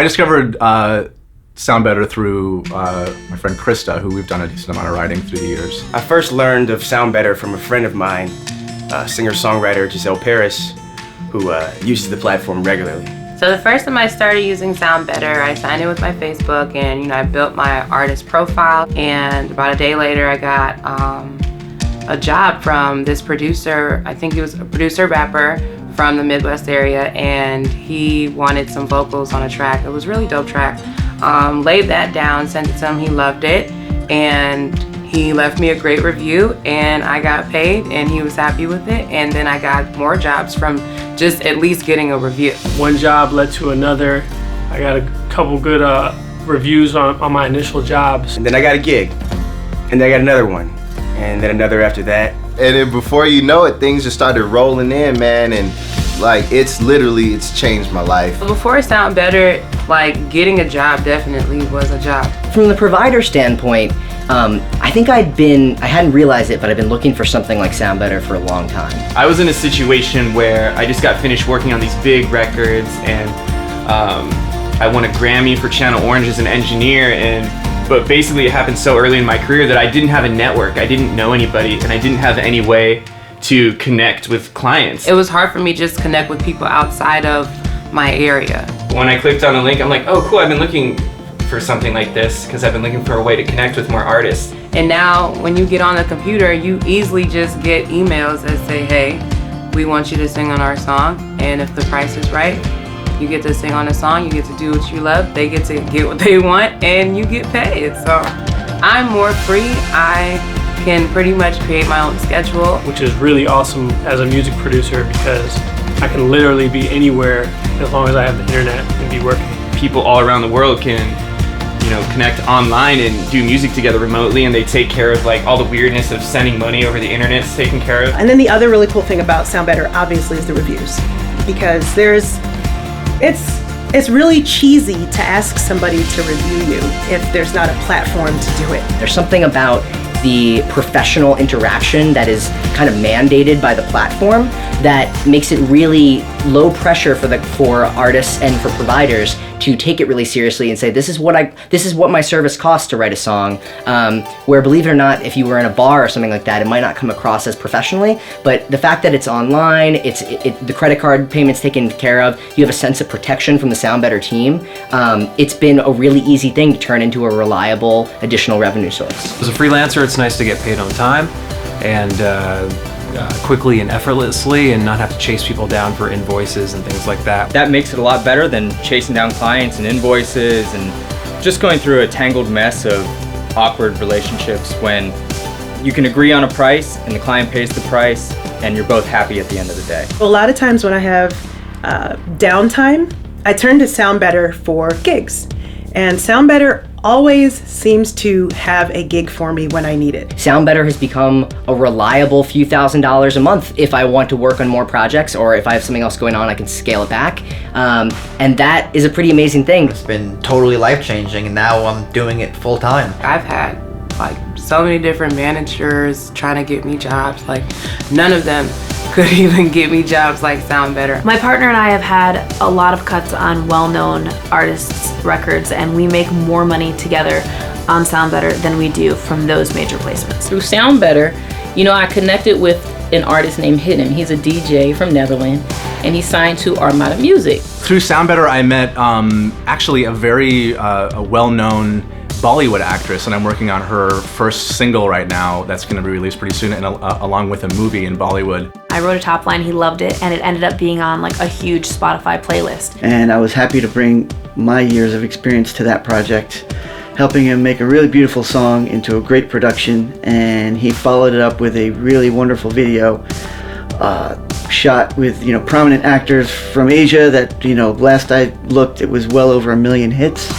I discovered SoundBetter through my friend Krista, who we've done a decent amount of writing through the years. I first learned of SoundBetter from a friend of mine, singer-songwriter Giselle Paris, who uses the platform regularly. So the first time I started using SoundBetter, I signed in with my Facebook and I built my artist profile, and about a day later I got a job from this producer. I think he was a producer rapper from the Midwest area, and he wanted some vocals on a track. It was a really dope track. Laid that down, sent it to him, he loved it, and he left me a great review, and I got paid, and he was happy with it, and then I got more jobs from just at least getting a review. One job led to another. I got a couple good reviews on my initial jobs. And then I got a gig, and then I got another one, and then another after that. And then before you know it, things just started rolling in, man, and like it's changed my life. Before SoundBetter, like getting a job definitely was a job. From the provider standpoint, I think I hadn't realized it, but I've been looking for something like SoundBetter for a long time. I was in a situation where I just got finished working on these big records, and I won a Grammy for Channel Orange as an engineer, but basically it happened so early in my career that I didn't have a network, I didn't know anybody, and I didn't have any way to connect with clients. It was hard for me just to connect with people outside of my area. When I clicked on a link, I'm like, oh cool, I've been looking for something like this because I've been looking for a way to connect with more artists. And now when you get on the computer, you easily just get emails that say, hey, we want you to sing on our song, and if the price is right, you get to sing on a song, you get to do what you love, they get to get what they want, and you get paid. So I'm more free. I can pretty much create my own schedule. Which is really awesome as a music producer because I can literally be anywhere as long as I have the internet and be working. People all around the world can, connect online and do music together remotely, and they take care of like all the weirdness of sending money over the internet's taken care of. And then the other really cool thing about SoundBetter obviously is the reviews, because it's really cheesy to ask somebody to review you if there's not a platform to do it. There's something about the professional interaction that is kind of mandated by the platform that makes it really low pressure for artists and for providers to take it really seriously and say, this is what my service costs to write a song. Where, believe it or not, if you were in a bar or something like that, it might not come across as professionally, but the fact that it's online, the credit card payment's taken care of, you have a sense of protection from the SoundBetter team. It's been a really easy thing to turn into a reliable additional revenue source. As a freelancer, it's nice to get paid on time and quickly and effortlessly, and not have to chase people down for invoices and things like that. That makes it a lot better than chasing down clients and invoices and just going through a tangled mess of awkward relationships when you can agree on a price and the client pays the price and you're both happy at the end of the day. A lot of times when I have downtime, I turn to SoundBetter for gigs. And SoundBetter always seems to have a gig for me when I need it. SoundBetter has become a reliable few $1,000s a month if I want to work on more projects, or if I have something else going on, I can scale it back. And that is a pretty amazing thing. It's been totally life-changing, and now I'm doing it full time. I've had so many different managers trying to get me jobs. None of them could even get me jobs like SoundBetter. My partner and I have had a lot of cuts on well-known artists' records, and we make more money together on SoundBetter than we do from those major placements. Through SoundBetter, I connected with an artist named Hidden. He's a DJ from Netherlands, and he signed to Armada Music. Through SoundBetter, I met actually a very well-known Bollywood actress, and I'm working on her first single right now that's going to be released pretty soon, and along with a movie in Bollywood. I wrote a top line, he loved it, and it ended up being on a huge Spotify playlist. And I was happy to bring my years of experience to that project, helping him make a really beautiful song into a great production, and he followed it up with a really wonderful video shot with prominent actors from Asia that last I looked it was well over 1 million hits.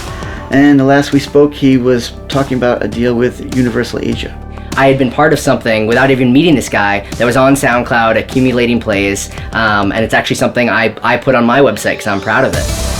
And the last we spoke, he was talking about a deal with Universal Asia. I had been part of something without even meeting this guy that was on SoundCloud accumulating plays, and it's actually something I put on my website because I'm proud of it.